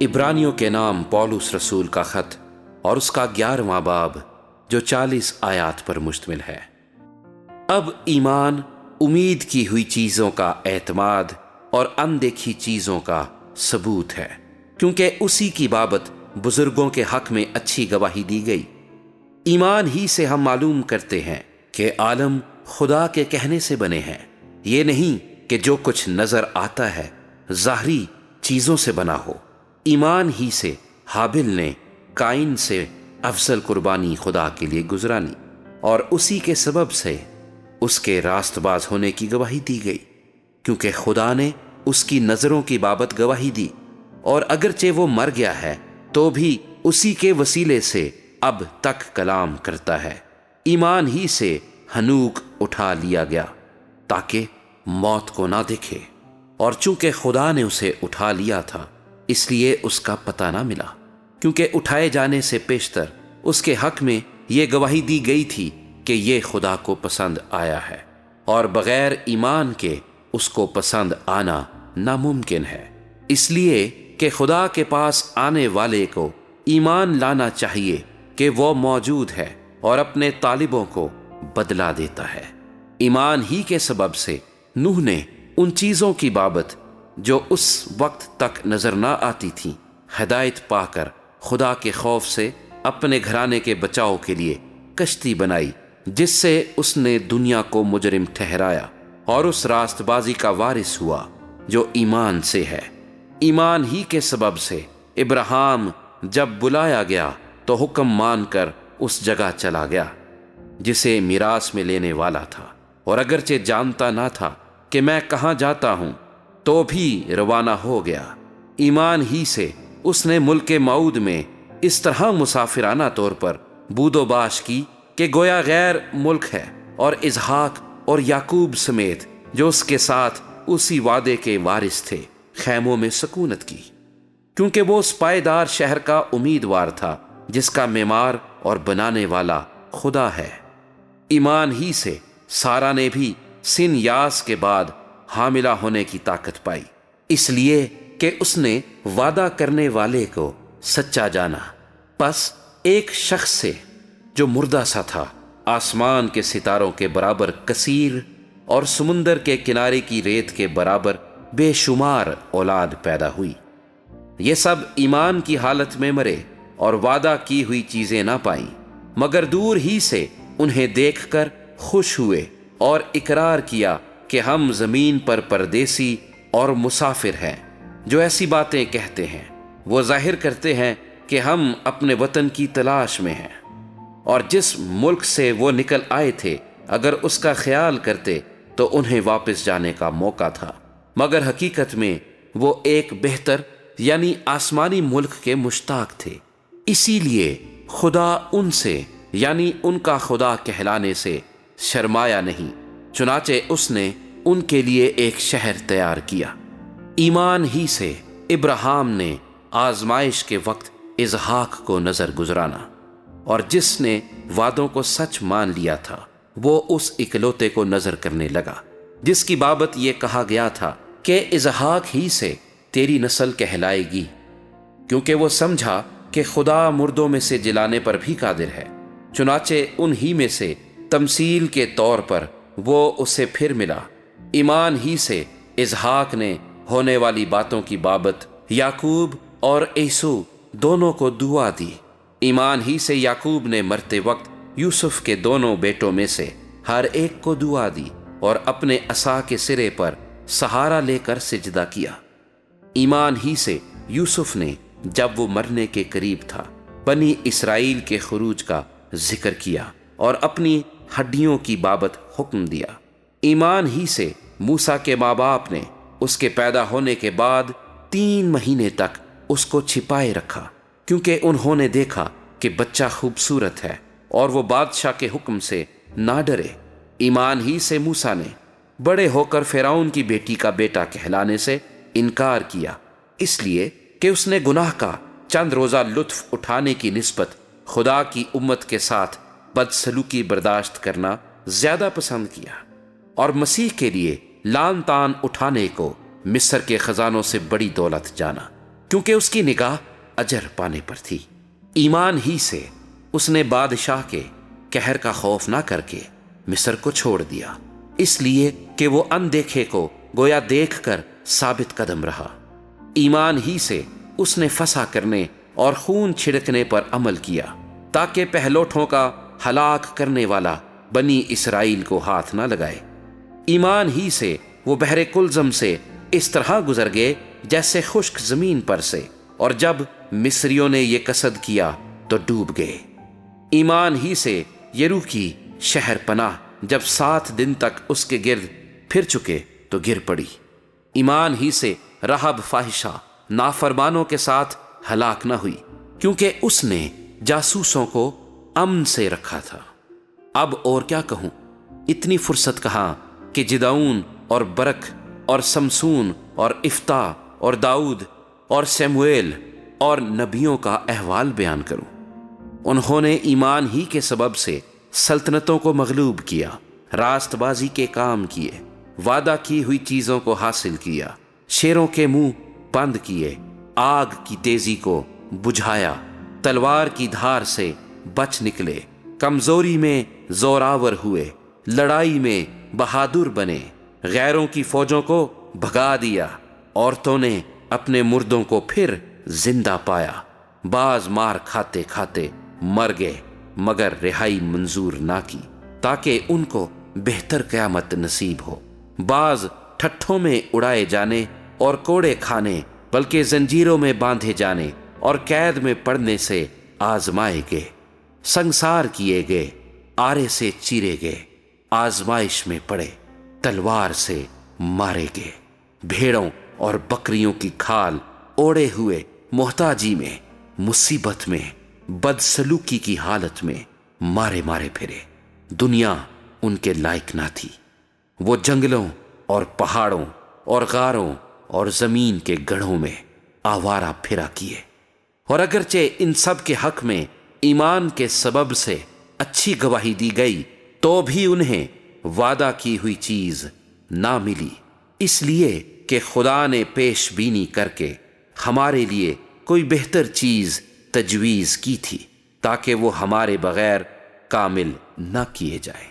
عبرانیوں کے نام پولس رسول کا خط اور اس کا 11واں باب جو 40 آیات پر مشتمل ہے۔ اب ایمان امید کی ہوئی چیزوں کا اعتماد اور اندیکھی چیزوں کا ثبوت ہے، کیونکہ اسی کی بابت بزرگوں کے حق میں اچھی گواہی دی گئی۔ ایمان ہی سے ہم معلوم کرتے ہیں کہ عالم خدا کے کہنے سے بنے ہیں، یہ نہیں کہ جو کچھ نظر آتا ہے ظاہری چیزوں سے بنا ہو۔ ایمان ہی سے حابل نے قائن سے افضل قربانی خدا کے لیے گزرانی، اور اسی کے سبب سے اس کے راست باز ہونے کی گواہی دی گئی، کیونکہ خدا نے اس کی نظروں کی بابت گواہی دی، اور اگرچہ وہ مر گیا ہے تو بھی اسی کے وسیلے سے اب تک کلام کرتا ہے۔ ایمان ہی سے ہنوک اٹھا لیا گیا تاکہ موت کو نہ دیکھے، اور چونکہ خدا نے اسے اٹھا لیا تھا اس لیے اس کا پتہ نہ ملا، کیونکہ اٹھائے جانے سے پیشتر اس کے حق میں یہ گواہی دی گئی تھی کہ یہ خدا کو پسند آیا ہے، اور بغیر ایمان کے اس کو پسند آنا ناممکن ہے، اس لیے کہ خدا کے پاس آنے والے کو ایمان لانا چاہیے کہ وہ موجود ہے اور اپنے طالبوں کو بدلا دیتا ہے۔ ایمان ہی کے سبب سے نوح نے ان چیزوں کی بابت جو اس وقت تک نظر نہ آتی تھیں ہدایت پا کر خدا کے خوف سے اپنے گھرانے کے بچاؤ کے لیے کشتی بنائی، جس سے اس نے دنیا کو مجرم ٹھہرایا اور اس راست بازی کا وارث ہوا جو ایمان سے ہے۔ ایمان ہی کے سبب سے ابراہیم جب بلایا گیا تو حکم مان کر اس جگہ چلا گیا جسے میراث میں لینے والا تھا، اور اگرچہ جانتا نہ تھا کہ میں کہاں جاتا ہوں تو بھی روانہ ہو گیا۔ ایمان ہی سے اس نے ملک موعود میں اس طرح مسافرانہ طور پر بود و باش کی کہ گویا غیر ملک ہے، اور اسحاق اور یعقوب سمیت جو اس کے ساتھ اسی وعدے کے وارث تھے خیموں میں سکونت کی، کیونکہ وہ اس پائیدار شہر کا امیدوار تھا جس کا معمار اور بنانے والا خدا ہے۔ ایمان ہی سے سارا نے بھی سن یاس کے بعد حاملہ ہونے کی طاقت پائی، اس لیے کہ اس نے وعدہ کرنے والے کو سچا جانا۔ پس ایک شخص سے جو مردہ سا تھا آسمان کے ستاروں کے برابر کثیر اور سمندر کے کنارے کی ریت کے برابر بے شمار اولاد پیدا ہوئی۔ یہ سب ایمان کی حالت میں مرے اور وعدہ کی ہوئی چیزیں نہ پائیں، مگر دور ہی سے انہیں دیکھ کر خوش ہوئے اور اقرار کیا کہ ہم زمین پر پردیسی اور مسافر ہیں۔ جو ایسی باتیں کہتے ہیں وہ ظاہر کرتے ہیں کہ ہم اپنے وطن کی تلاش میں ہیں، اور جس ملک سے وہ نکل آئے تھے اگر اس کا خیال کرتے تو انہیں واپس جانے کا موقع تھا، مگر حقیقت میں وہ ایک بہتر یعنی آسمانی ملک کے مشتاق تھے۔ اسی لیے خدا ان سے یعنی ان کا خدا کہلانے سے شرمایا نہیں، چنانچہ اس نے ان کے لیے ایک شہر تیار کیا۔ ایمان ہی سے ابراہیم نے آزمائش کے وقت اسحاق کو نظر گزرانا، اور جس نے وعدوں کو سچ مان لیا تھا وہ اس اکلوتے کو نظر کرنے لگا جس کی بابت یہ کہا گیا تھا کہ اسحاق ہی سے تیری نسل کہلائے گی، کیونکہ وہ سمجھا کہ خدا مردوں میں سے جلانے پر بھی قادر ہے۔ چنانچہ انہی میں سے تمثیل کے طور پر وہ اسے پھر ملا۔ ایمان ہی سے اسحاق نے ہونے والی باتوں کی بابت یعقوب اور عیسو دونوں کو دعا دی۔ ایمان ہی سے یعقوب نے مرتے وقت یوسف کے دونوں بیٹوں میں سے ہر ایک کو دعا دی اور اپنے عصا کے سرے پر سہارا لے کر سجدہ کیا۔ ایمان ہی سے یوسف نے جب وہ مرنے کے قریب تھا بنی اسرائیل کے خروج کا ذکر کیا اور اپنی ہڈیوں کی بابت حکم دیا۔ ایمان ہی سے موسیٰ کے ماں باپ نے اس کے پیدا ہونے کے بعد 3 مہینے تک اس کو چھپائے رکھا، کیونکہ انہوں نے دیکھا کہ بچہ خوبصورت ہے اور وہ بادشاہ کے حکم سے نہ ڈرے۔ ایمان ہی سے موسیٰ نے بڑے ہو کر فرعون کی بیٹی کا بیٹا کہلانے سے انکار کیا، اس لیے کہ اس نے گناہ کا چند روزہ لطف اٹھانے کی نسبت خدا کی امت کے ساتھ بدسلوکی برداشت کرنا زیادہ پسند کیا، اور مسیح کے لیے لان تان اٹھانے کو مصر کے خزانوں سے بڑی دولت جانا۔ کیونکہ اس کی نگاہ اجر پانے پر تھی۔ ایمان ہی سے اس نے بادشاہ کے قہر کا خوف نہ کر کے مصر کو چھوڑ دیا، اس لیے کہ وہ اندیکھے کو گویا دیکھ کر ثابت قدم رہا۔ ایمان ہی سے اس نے فسا کرنے اور خون چھڑکنے پر عمل کیا تاکہ پہلوٹوں کا ہلاک کرنے والا بنی اسرائیل کو ہاتھ نہ لگائے۔ ایمان ہی سے وہ بحر کلزم سے اس طرح گزر گئے جیسے خشک زمین پر سے، اور جب مصریوں نے یہ قصد کیا تو ڈوب گئے۔ ایمان ہی سے یرو کی شہر پناہ جب 7 دن تک اس کے گرد پھر چکے تو گر پڑی۔ ایمان ہی سے رہب فاحشہ نافرمانوں کے ساتھ ہلاک نہ ہوئی، کیونکہ اس نے جاسوسوں کو امن سے رکھا تھا۔ اب اور کیا کہوں، اتنی فرصت کہاں کہ جدعون اور برک اور سمسون اور افتح اور داؤد اور سیمویل اور نبیوں کا احوال بیان کروں۔ انہوں نے ایمان ہی کے سبب سے سلطنتوں کو مغلوب کیا، راست بازی کے کام کیے، وعدہ کی ہوئی چیزوں کو حاصل کیا، شیروں کے منہ بند کیے، آگ کی تیزی کو بجھایا، تلوار کی دھار سے بچ نکلے، کمزوری میں زوراور ہوئے، لڑائی میں بہادر بنے، غیروں کی فوجوں کو بھگا دیا، عورتوں نے اپنے مردوں کو پھر زندہ پایا، بعض مار کھاتے کھاتے مر گئے مگر رہائی منظور نہ کی تاکہ ان کو بہتر قیامت نصیب ہو، بعض ٹھٹھوں میں اڑائے جانے اور کوڑے کھانے بلکہ زنجیروں میں باندھے جانے اور قید میں پڑنے سے آزمائے گئے، سنگسار کیے گئے، آرے سے چیرے گئے، آزمائش میں پڑے، تلوار سے مارے گئے، بھیڑوں اور بکریوں کی کھال اوڑے ہوئے، محتاجی میں، مصیبت میں، بدسلوکی کی حالت میں مارے مارے پھرے۔ دنیا ان کے لائق نہ تھی، وہ جنگلوں اور پہاڑوں اور غاروں اور زمین کے گڑھوں میں آوارہ پھرا کیے، اور اگرچہ ان سب کے حق میں ایمان کے سبب سے اچھی گواہی دی گئی تو بھی انہیں وعدہ کی ہوئی چیز نہ ملی، اس لیے کہ خدا نے پیش بینی کر کے ہمارے لیے کوئی بہتر چیز تجویز کی تھی تاکہ وہ ہمارے بغیر کامل نہ کیے جائیں۔